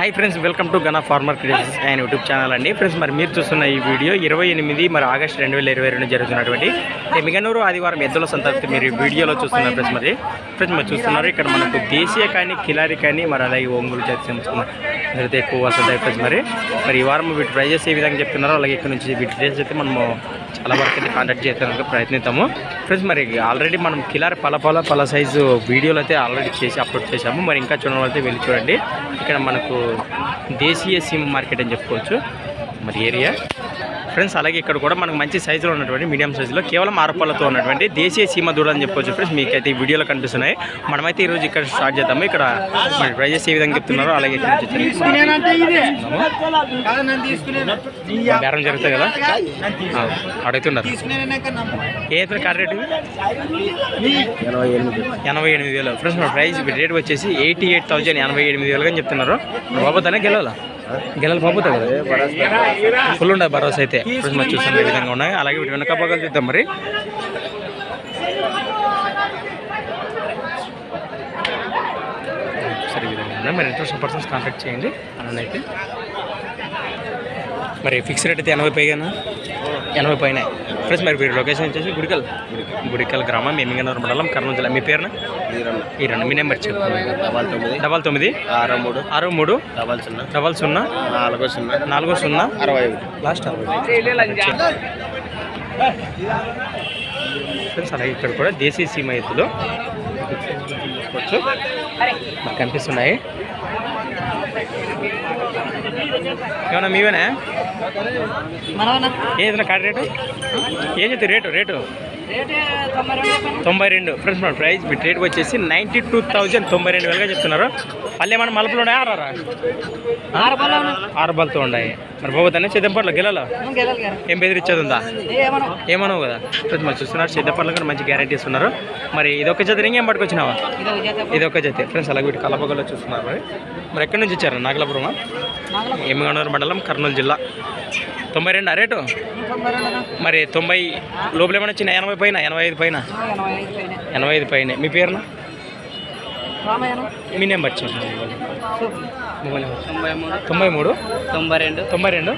Hi friends, welcome to Gana Farmer Creations and YouTube channel అండి. Friends, మరి మీరు చూస్తున్న ఈ వీడియో 28 ఆగస్టు 2022 జరుగుతున్నటువంటి ఎమ్మిగనూరు ఆదివారం ఎద్దుల సంతృప్తి మీరు ఈ వీడియోలో చూస్తున్నారు. ఫ్రెండ్స్ మరి చూస్తున్నారు ఇక్కడ మనకు దేశీయ కానీ కిలారి కానీ మరి అలాగే ఒంగులు చేసి అయితే ఎక్కువ వస్తుంటాయి. ఫ్రెండ్స్ మరి ఈ వారం వీటి ప్రైజెస్ ఏ విధంగా చెప్తున్నారో అలాగే ఇక్కడ నుంచి వీటి డీటెయిల్స్ అయితే మనము చాలా వరకు అయితే కాంటాక్ట్ చేయడానికి ప్రయత్నిస్తాము. ఫ్రెండ్స్ మరి ఆల్రెడీ మనం కిలారి పల సైజు వీడియోలు అయితే ఆల్రెడీ చేసి అప్లోడ్ చేసాము. మరి ఇంకా చూడడం అయితే వెళ్ళి చూడండి. ఇక్కడ మనకు దేశీయ సీమ మార్కెట్ అని చెప్పుకోవచ్చు మరి ఏరియా. ఫ్రెండ్స్ అలాగే ఇక్కడ కూడా మనకు మంచి సైజులో ఉన్నటువంటి మీడియం సైజులో కేవలం 6 పళ్ళతో ఉన్నటువంటి దేశీయ సీమ దూడ అని చెప్పుకోవచ్చు. ఫ్రెండ్స్ మీకైతే ఈ వీడియోలో కనిపిస్తున్నాయి. మనమైతే ఈరోజు ఇక్కడ స్టార్ట్ చేద్దాము. ఇక్కడ మరి ప్రైజెస్ ఏ విధంగా చెప్తున్నారో అలాగే ఇక్కడ బేరం జరుగుతాయి కదా అడుగుతున్నారు. ఏ కార్ రేటు 88,000. ఫ్రెండ్స్ మన ప్రైస్ రేట్ వచ్చేసి 88,000 88,000 అని చెప్తున్నారు. బాబోతానే గెలలు బాబోతా కదా ఫుల్ ఉండదు భరోసా అయితే. ఫ్రెండ్స్ మరి చూస్తున్న ఏ విధంగా ఉన్నాయి. అలాగే వీటి వెనక భాగాలు చూద్దాం. మరి సరే ఈ విధంగా ఉన్నాయి. మరి ఇంట్రెస్ట్ పర్సన్స్ కాంటాక్ట్ చేయండి అలానైతే. మరి ఫిక్స్ రేట్ అయితే 80 పైగా 80 పైన. ఫ్రెండ్స్ మరి మీరు లొకేషన్ వచ్చేసి గుడికల్ గ్రామం ఎమ్మిగనూరు మండలం కర్నూలు జిల్లా. మీ పేరున ఈ రెండు మీ నెంబర్ చెప్పు. 9963004040 లాస్ట్ 60. ఫ్రెండ్స్ అలాగే ఇక్కడ కూడా దేశీయ సీమ ఎత్తులు చూసుకోవచ్చు మనకు కనిపిస్తున్నాయి. ఏమన్నా మీవేనా ఏదైనా కార్డు రేటు ఏం చెప్తారు? రేటు 92. ఫ్రెండ్స్ మన ప్రైస్ రేట్ వచ్చేసి 92,000 92,000గా చెప్తున్నారు. పల్లె ఏమన్నా మలుపులు ఉన్నాయి 6 బలతో ఉన్నాయి. మరి బాబోతానే సిద్ధపట్ల గెలలో ఏం బెదిరిచ్చేది ఉందా ఏమన్నావు కదా. ఫ్రెండ్స్ మరి చూస్తున్నారు సిద్ధపట్ల కూడా మంచి గ్యారెంటీస్ ఉన్నారు. మరి ఇదొక జత ఇంకేం పట్టుకొచ్చినావా? ఇదొక జత. ఫ్రెండ్స్ అలాగే వీటి కలపగల్లో చూస్తున్నారు. మరి ఎక్కడి నుంచి వచ్చారు? నాగలాపురమా? ఎమ్మిగనూరు మండలం కర్నూలు జిల్లా. 92 రేటు. మరి 90 లోపల ఏమైనా వచ్చినా 80 పైన 85 పైన 85 పైన. మీ పేరున మీ నెంబర్ చెప్పండి. 93 92 01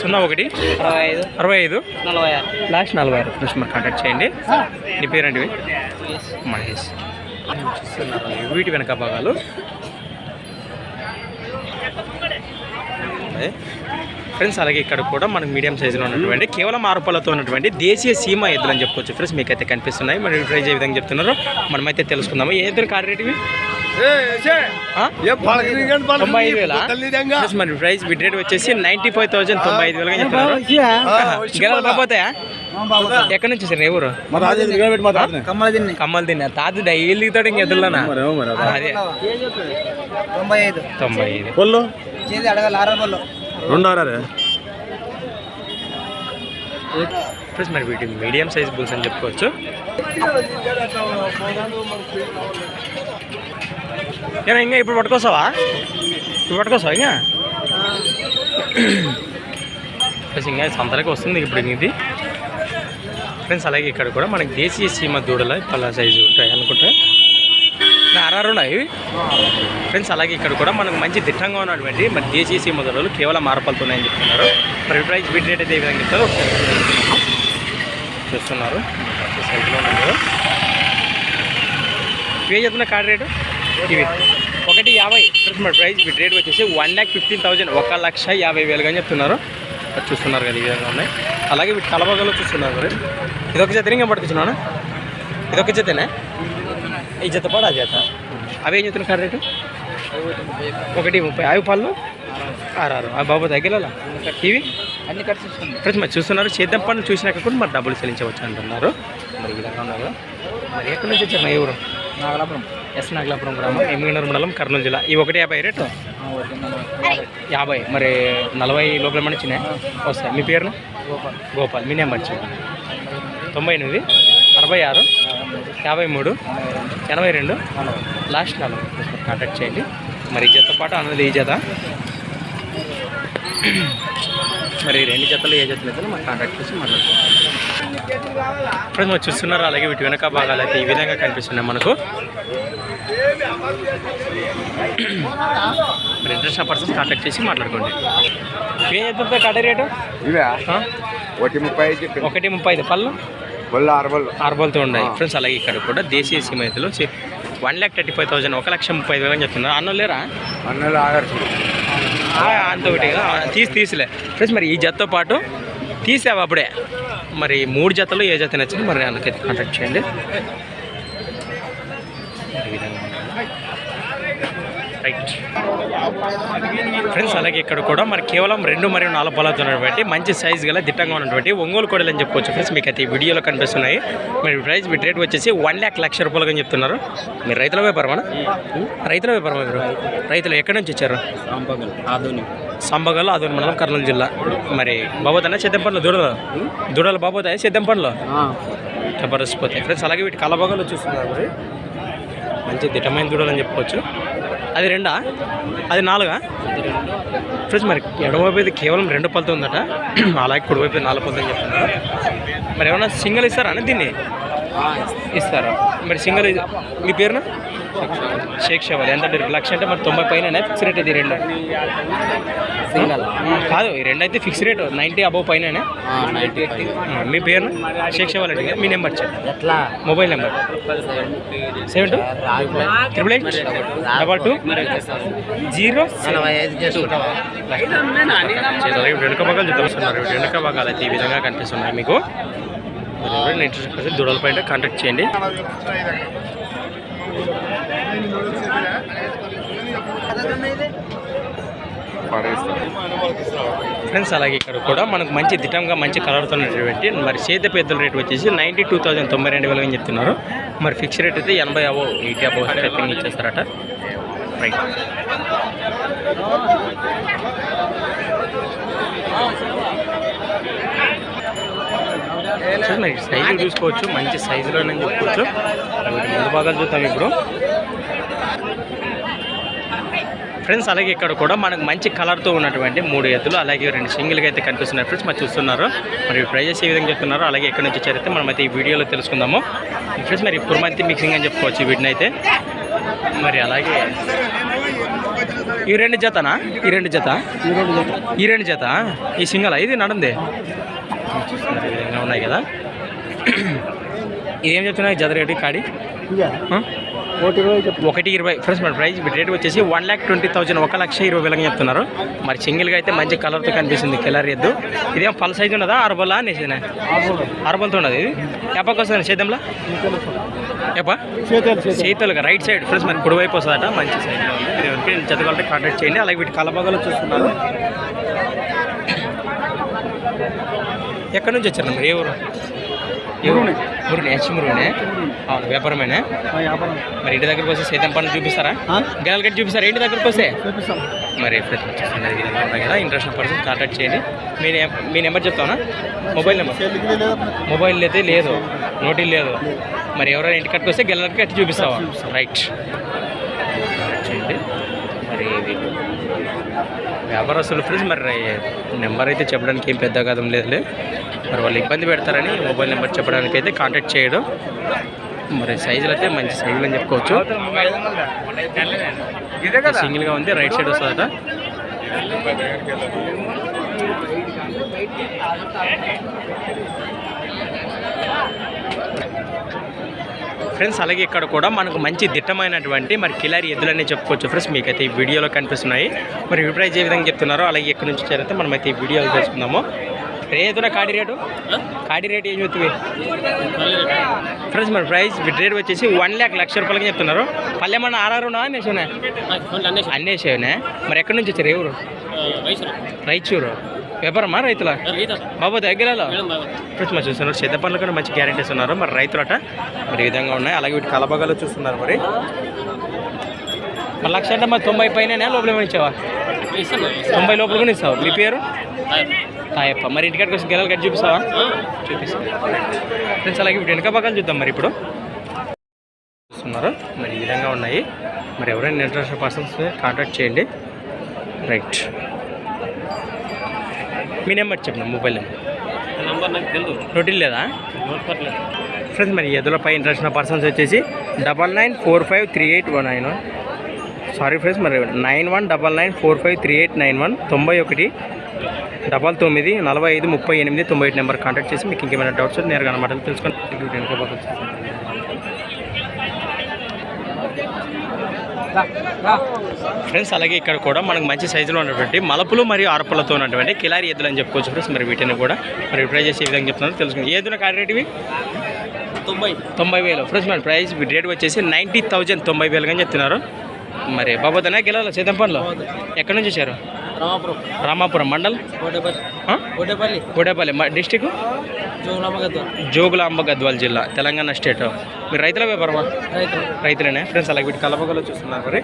65 లాస్ట్ 46. ఫ్రెండ్స్ మరి కాంటాక్ట్ చేయండి. నీ పేరేంటివి? మహేష్. చూస్తున్నారు వీటి వెనక భాగాలు. ఫ్రెండ్స్ అలాగే ఇక్కడ కూడా మనకు మీడియం సైజులో ఉన్నటువంటి కేవలం 6 పళ్ళతో ఉన్నటువంటి దేశీయ సీమ ఎద్దులు అని చెప్పుకోవచ్చు. ఫ్రెండ్స్ మీకైతే కనిపిస్తున్నాయి. మరి ప్రైజ్ ఏ విధంగా చెప్తున్నారు మనమైతే తెలుసుకుందాము. ఏ ఎద్దులు కార్ రేటువి 95,000. మరి ప్రైస్ బిడ్ రేట్ వచ్చేసి 95,000 95,000గా చెప్తున్నారు. గెలలు బాబోతాయా? ఎక్కడి నుంచి సార్? ఎవరు? కమ్మలు తిన్నా తాత డైలీ తోటి ఇంక ఎద్దులనా? అదే 95. ఫ్రెండ్స్ మరి వీటి మీడియం సైజ్ బుల్స్ అని చెప్పుకోవచ్చు. ఇంకా ఇప్పుడు పట్టుకోసావా ఇంకా ఇంకా సంతలకి వస్తుంది ఇప్పుడు ఇది. ఫ్రెండ్స్ అలాగే ఇక్కడ కూడా మనకి దేశీయ సీమ దూడల పళ్ళ సైజు ఉంటాయి అనుకుంటా. 6 ఉన్నాయి. ఫ్రెండ్స్ అలాగే ఇక్కడ కూడా మనకు మంచి దిట్టంగా ఉన్నటువంటి మరి దేశీయ సీమ దూడలు కేవలం 6 పళ్ళతో ఉన్నాయని చెప్తున్నారు. మరి ప్రైస్ బిడ్ రేట్ అయితే ఏ విధంగా చెప్తారో ఒకసారి చూస్తున్నారు. సైజులో ఉన్నారు. ఇవే చెప్తున్న కార్డ్ రేటు ఇవి 150. ఫ్రెండ్స్ మరి ప్రైస్ బిడ్ రేట్ వచ్చేసి 1,15,000 1,50,000 అని చెప్తున్నారు. చూస్తున్నారు కదా ఈ విధంగా ఉన్నాయి. అలాగే వీటి కలబగలో చూస్తున్నారు. మరి ఇదొక జత ఇంకా పట్టుకున్నాను. ఇదొక జతనే ఈ జత పాడు ఆ జత అవి ఏం చెప్తున్నారు కార్డ్ రేటు 130. అవి పళ్ళు 6 అవి బాబు తగ్గేలా ఇవి అన్ని ఖర్చు. ఫ్రెండ్స్ మరి చూస్తున్నారు చేద్దాం పనులు చూసినాక కూడా మరి డబ్బులు చెల్లించవచ్చు అంటున్నారు. మరి ఈ విధంగా ఉన్నారు. మరి ఎక్కడి నుంచి వచ్చారు? మా ఎవరు? నాగలాపురం గ్రామం ఎమ్మిగనూరు మండలం కర్నూలు జిల్లా. ఈ 150 రేటు 50. మరి 40 లోపల ఏమైనా వచ్చినాయి వస్తాయి. మీ పేరున గోపాల్. మీ నెంబర్ చెప్పండి. 99 66 53 82 లాస్ట్ 40. కాంటాక్ట్ చేయండి. మరి ఈ జత పాటు అన్నది ఈ జత. మరి 2 జతలు ఏ జతలు అయితే మాకు కాంటాక్ట్ చేసి మాట్లాడుతున్నాం. ఫ్రెండ్స్ మీరు చూస్తున్నారు. అలాగే వీటి వెనక భాగాలు అయితే ఈ విధంగా కనిపిస్తున్నాయి మనకు. ఇంట్రెస్ట్ పర్సన్స్ కాంటాక్ట్ చేసి మాట్లాడుకోండి. ఏం చెప్తుంది కట్ట రేటు? ఇవే 1:35 పళ్ళు 6 బళ్ళతో ఉన్నాయి ఫ్రెండ్స్. అలాగే ఇక్కడ కూడా దేశీయ సీమైతులు 1,35,000 1,30,000 అని చెప్తున్నారు. అన్నం లేరా? అన్నలు అంత ఒకటి తీసిలే ఫ్రెండ్స్. మరి ఈ జతతో పాటు తీసావు అప్పుడే మరి 3 జతలు ఏ జత నచ్చింది మరి అందుకైతే కాంటాక్ట్ చేయండి. Right friends. అలాగే ఇక్కడ కూడా మరి కేవలం 2 మరియు 4 పొలాలతో ఉన్నటువంటి మంచి సైజు గల దిట్టంగా ఉన్నటువంటి ఒంగోలు కోడలు అని చెప్పుకోవచ్చు ఫ్రెండ్స్. మీకు అయితే ఈ వీడియోలో కనిపిస్తున్నాయి. మరి ప్రైస్ బిట్ రేట్ వచ్చేసి 1,00,000 రూపాయలుగా చెప్తున్నారు. మీరు రైతుల వ్యాపారమా? రైతుల వ్యాపారమా మీరు? రైతులు ఎక్కడి నుంచి వచ్చారు? సంబగల్ ఆదోని మండలం కర్నూలు జిల్లా. మరి బాబోతానే సిద్ధంపండ్లు దూడలు బాబోతాయి సిద్ధంపండ్లు జబర్దస్త్ పోతాయి ఫ్రెండ్స్. అలాగే వీటి కలబాగాలు చూస్తున్నారు. మరి మంచి దిట్టమైన దూడలు అని చెప్పుకోవచ్చు. అది 2 అది 4 ఫ్రెండ్స్. మరి ఎడమవైపు అయితే కేవలం 2 పళ్ళతో ఉందట. అలాగే కుడివైపు 4 పళ్ళతో అని చెప్తున్నారు. మరి ఏమన్నా సింగిల్ ఇస్తారా అని దీన్ని ఇస్తారా? మరి సింగిల్ మీ పేరున షేక్ షవల్ ఎంత 1,00,000 అంటే మరి 90 పైన ఫిక్స్ రేట్ ఇది 2 సింగల్ కాదు. ఈ 2 అయితే ఫిక్స్ రేట్ 90 అబవ్ పైన. మీ పేరు షేక్ షవల్ అంటే మీ నెంబర్ చెప్పండి. మొబైల్ నెంబర్ 728822 వెనుక భాగాలు చూస్తున్నారు. వెనుక భాగాలు అయితే ఈ విధంగా కనిపిస్తున్నాయి మీకు. ఇంట్రెస్ట్ దూడల పైన కాంటాక్ట్ చేయండి. ఫ్రెండ్స్ అలాగే ఇక్కడ కూడా మనకు మంచి దిట్టంగా మంచి కలర్తో ఉన్నటువంటి మరి చేతి పెద్దల రేట్ వచ్చేసి 92,092 అని చెప్తున్నారు. మరి ఫిక్స్ రేట్ అయితే 80 అబవ్ 80 అబవ్ స్టెప్పింగ్ ఇచ్చేస్తారట. రైట్ మరి సైజు చూసుకోవచ్చు. మంచి సైజులోనే చెప్పుకోవచ్చు. ముందు భాగాలు చూద్దాం ఇప్పుడు ఫ్రెండ్స్. అలాగే ఇక్కడ కూడా మనకు మంచి కలర్తో ఉన్నటువంటి 3 ఎద్దులు అలాగే 2 సింగిల్గా అయితే కనిపిస్తున్నారు ఫ్రెండ్స్. మరి చూస్తున్నారు. మరి ప్రైజెస్ ఏ విధంగా చెప్తున్నారు అలాగే ఎక్కడి నుంచి వచ్చారైతే మనమైతే ఈ వీడియోలో తెలుసుకుందాము ఫ్రెండ్స్. మరి కుర్మంతి మిక్సింగ్ అని చెప్పుకోవచ్చు వీటిని అయితే. మరి అలాగే ఈ 2 జతనా? ఈ 2 జత ఈ సింగల్ ఇది నడందే ఈ విధంగా ఉన్నాయి కదా. ఇదేం చెప్తున్నాయి జత రేటు కాడి? 1,20 ఫ్రెండ్స్. మన ప్రైస్ రేట్ వచ్చేసి 1,20,000 1,20,000 చెప్తున్నారు. మరి సింగిల్గా అయితే మంచి కలర్తో కనిపిస్తుంది కిలర్ ఎద్దు. ఇదేం పల్ సైజు ఉన్నదా? 6 బళ్ళ అనేసి 6 బళ్ళతో ఉన్నది. ఇది ఎప్పకి వస్తుంది సేద్యంలో? చేతులుగా రైట్ సైడ్ ఫ్రెండ్స్. మరి కుడివైపు వస్తుందట. మంచి సైజులో ఉంది. మీరు ఎవరికి చదవాలంటే కాంటాక్ట్ చేయండి. అలాగే వీటి కలబాగాలు చూస్తున్నారు. ఎక్కడి నుంచి వచ్చారు మరి? ఏ ఊరు? మురునే అవును వ్యాపారమేనా? మరి ఇంటి దగ్గరకు వస్తే సేద్యం పనులు చూపిస్తారా? గెలలు కట్టి చూపిస్తారా ఇంటి దగ్గరకు వస్తే? మరి ఫ్రెండ్స్ వచ్చేస్తున్నారు ఈ విధంగా ఉన్నాయి కదా. ఇంట్రెస్ట్ పర్సన్ కాంటాక్ట్ చేయండి. మీ నెంబర్ చెప్తానా? మొబైల్ నెంబర్ అయితే లేదు, నోటీలు లేదు. మరి ఎవరైనా ఇంటి కట్టుకు వస్తే గెలలకి కట్టి చూపిస్తావా? రైట్ చేయండి. మరి వ్యాపారస్తులు ఫ్రెండ్స్ మరి నెంబర్ అయితే చెప్పడానికి ఏం పెద్ద కథం లేదులే. మరి వాళ్ళు ఇబ్బంది పెడతారని మొబైల్ నెంబర్ చెప్పడానికి అయితే కాంటాక్ట్ చేయడం. మరి సైజులు అయితే మంచి సైజులు అని చెప్పుకోవచ్చు. సింగిల్గా ఉంది. రైట్ సైడ్ వస్తుందట. ఫ్రెండ్స్ అలాగే ఇక్కడ కూడా మనకు మంచి దిట్టమైనటువంటి మరి కిలారి ఎద్దులనే చెప్పుకోవచ్చు ఫ్రెండ్స్. మీకైతే ఈ వీడియోలో కనిపిస్తున్నాయి. మరి ప్రైజ్ ఏ విధంగా చెప్తున్నారో అలాగే ఎక్కడి నుంచి చేరితే మనమైతే ఈ వీడియోలో తెలుసుకుందాము. రేతున్నా కాడి రేటు ఏం చెప్తుంది ఫ్రెండ్స్? మరి ప్రైస్ రేట్ వచ్చేసి 1,00,000 రూపాయలకి చెప్తున్నారు. పల్లెమన్నా ఆర్ఆర్నా అనేసేనా? అన్నేసేవనే. మరి ఎక్కడి నుంచి వచ్చారు? ఎవరు? రైచూరు వ్యాపారమా రైతుల? బాబు దగ్గరలో ఫ్రెండ్స్ మరి చూస్తున్నారు. సిద్ధ పనులు కూడా మంచి గ్యారెంటీస్ ఉన్నారు. మరి రైతులట మరి ఈ విధంగా ఉన్నాయి. అలాగే వీటి కలబాగాలు చూస్తున్నారు. మరి 1,00,000 అంటే మరి 90 పైన లోపల ఏమైనా ఇచ్చావా? 90 లోపల కూడా ఇస్తావు. మీ పేరు? తాయప్ప. మరి ఇంటికాడికి వచ్చి గెలలు కట్టి చూపిస్తావా? చూపిస్తాను ఫ్రెండ్స్. అలాగే వీటి వెనక భాగాలు చూద్దాం. మరి ఇప్పుడు చూస్తున్నారు. మరి ఈ విధంగా ఉన్నాయి. మరి ఎవరైనా ఇంట్రెస్ట్ పర్సన్స్ కాంటాక్ట్ చేయండి. రైట్ మీ నెంబర్ చెప్పండి. మొబైల్ నెంబర్ నాకు తెలుసు. నోటీలు లేదా ఫ్రెండ్స్? మరి ఎదులపై ఇంట్రెస్ట్ ఉన్న పర్సన్స్ వచ్చేసి 99453819 సారీ ఫ్రెండ్స్ మరి 9199453891 91994538 నెంబర్ కాంటాక్ట్ చేసి మీకు ఇంకేమైనా డౌట్స్ నేరుగా అన్నమాట తెలుసుకొని ఫ్రెండ్స్. అలాగే ఇక్కడ కూడా మనకు మంచి సైజులో ఉన్నటువంటి మలపులు మరియు ఆరపులతో ఉన్నటువంటి కిలారి ఎద్దులు అని చెప్పుకోవచ్చు ఫ్రెండ్స్. మరి వీటిని కూడా మరి ప్రైజ్ చేసే విధంగా చెప్తున్నాను తెలుసుకుంది. ఏదున కారేటివి 90,000 ఫ్రెండ్స్. మరి ప్రైస్ రేట్ వచ్చేసి 90,000 90,000 అని చెప్తున్నారు. మరి బాబోతనే గెలాలి సీతంపల్లిలో ఎక్కడి నుంచి వచ్చారు? రామాపురం మండల్ కోటేపల్లి డిస్టిక్ జోగులాంబ గద్వాల జిల్లా తెలంగాణ స్టేట్. మీరు రైతుల వ్యాపారమా? రైతులేనే ఫ్రెండ్స్. అలాగే వీటి కలపగలో చూస్తున్నారు. మరి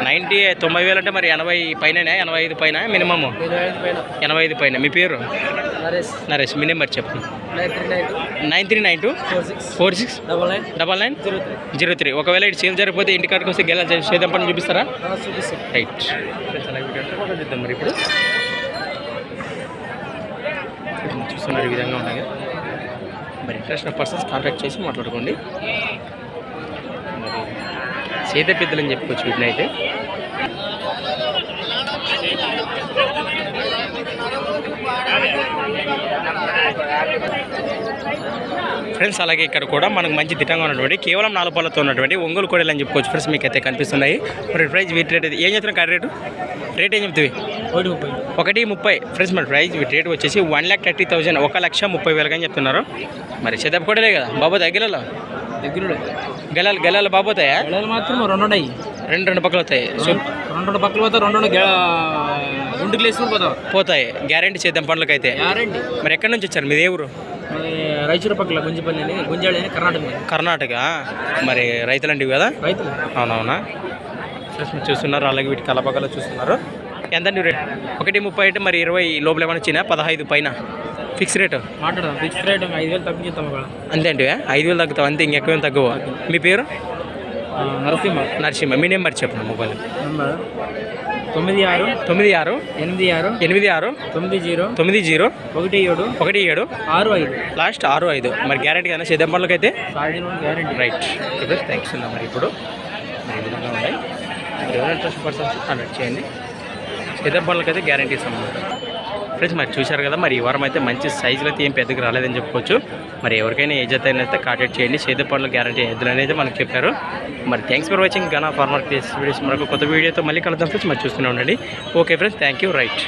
90,000 అంటే మరి 80 పైన 85 పైన మినిమమ్ 85 పైన. మీ పేరు? నరేష్. మీ నెంబర్ చెప్పు. 939246999903. ఒకవేళ ఇటు సేల్ జరిగిపోతే ఇంటికాడికి వస్తే గెల చేద్దాం పని చూపిస్తారా? Right friends. అలాగే చూద్దాం. మరి ఇప్పుడు చూస్తున్నారు ఈ విధంగా ఉన్నాయి. మరి ఇంట్రెస్ట్ పర్సన్స్ కాంటాక్ట్ చేసి మాట్లాడుకోండి. మరి చేత పెద్దలు అని చెప్పుకోవచ్చు వీటిని అయితే. ఫ్రెండ్స్ అలాగే ఇక్కడ కూడా మనకు మంచి దిట్టంగా ఉన్నటువంటి కేవలం 4 పళ్ళతో ఉన్నటువంటి ఒంగోలు కోడలు అని చెప్పుకోవచ్చు ఫ్రెండ్స్. మీకు అయితే కనిపిస్తున్నాయి. మరి ప్రైస్ వీటి రేట్ ఏం చెప్తున్నా? కాడ రేట్ ఏం చెప్తుంది? 1,30,000 ఫ్రెండ్స్. మరి ప్రైస్ వీటి రేట్ వచ్చేసి 1,30,000 1,30,000 అని చెప్తున్నారు. మరి చేతపు కోడలే కదా బాబోతాయి గెలలో? గెలాలు బాబోతాయా? మాత్రం రెండు పక్కలు అవుతాయి. రెండు పక్కలు పోతాయి. రెండు గ్లేసులు పోతాయి గ్యారంటీ చేద్దాం పండ్లకి అయితే. మరి ఎక్కడి నుంచి వచ్చారు? మీది ఏ ఊరు? రాయచూరు పక్కల గుంజాళి కర్ణాటక. మరి రైతులంటివి కదా? రైతులు. అవునవునా ఫ్రెండ్స్. మీరు చూస్తున్నారు. అలాగే వీటి కలపకలో చూస్తున్నారు. ఎంత రేట్? 1,30,000 అంటే మరి 20 లోపల ఏమైనా వచ్చినా 15 పైన ఫిక్స్ రేటు మాట్లాడదాం. ఫిక్స్ రేట్ 5,000 తగ్గిస్తాం. అంతే అంటే 5,000 తగ్గుతాం అంతే, ఇంకెక్కువ తక్కువ. మీ పేరు? నరసింహ. మీ నెంబర్ చెప్పండి. Mobile number 96 last 65. మరి గ్యారెంటీ కదా సేద్యం పనులకైతే? రైట్ థ్యాంక్స్ అన్న. మరి ఇప్పుడు ఈ విధంగా ఉన్నాయి. ఎవరైనా ఇంట్రెస్ట్ పర్సన్స్ కాంటాక్ట్ చేయండి. సేద్యం పనులకైతే గ్యారెంటీ ఇస్తాం ఫ్రెండ్స్. మరి చూశారు కదా. మరి ఈ వారం అయితే మంచి సైజులు అయితే ఏం పెద్దగా రాలేదని చెప్పుకోవచ్చు. మరి ఎవరికైనా ఏ జత అయితే కాంటాక్ట్ చేయండి. సేద్యం పనులు గ్యారెంటీ ఎద్దులు అనేది మనకు చెప్పారు. మరి thanks for watching Gana Farmer videos. మరొక కొత్త వీడియోతో మళ్ళీ కలుద్దాం ఫ్రెండ్స్. మరి చూస్తూనే ఉండండి. Okay friends, thank you. Right.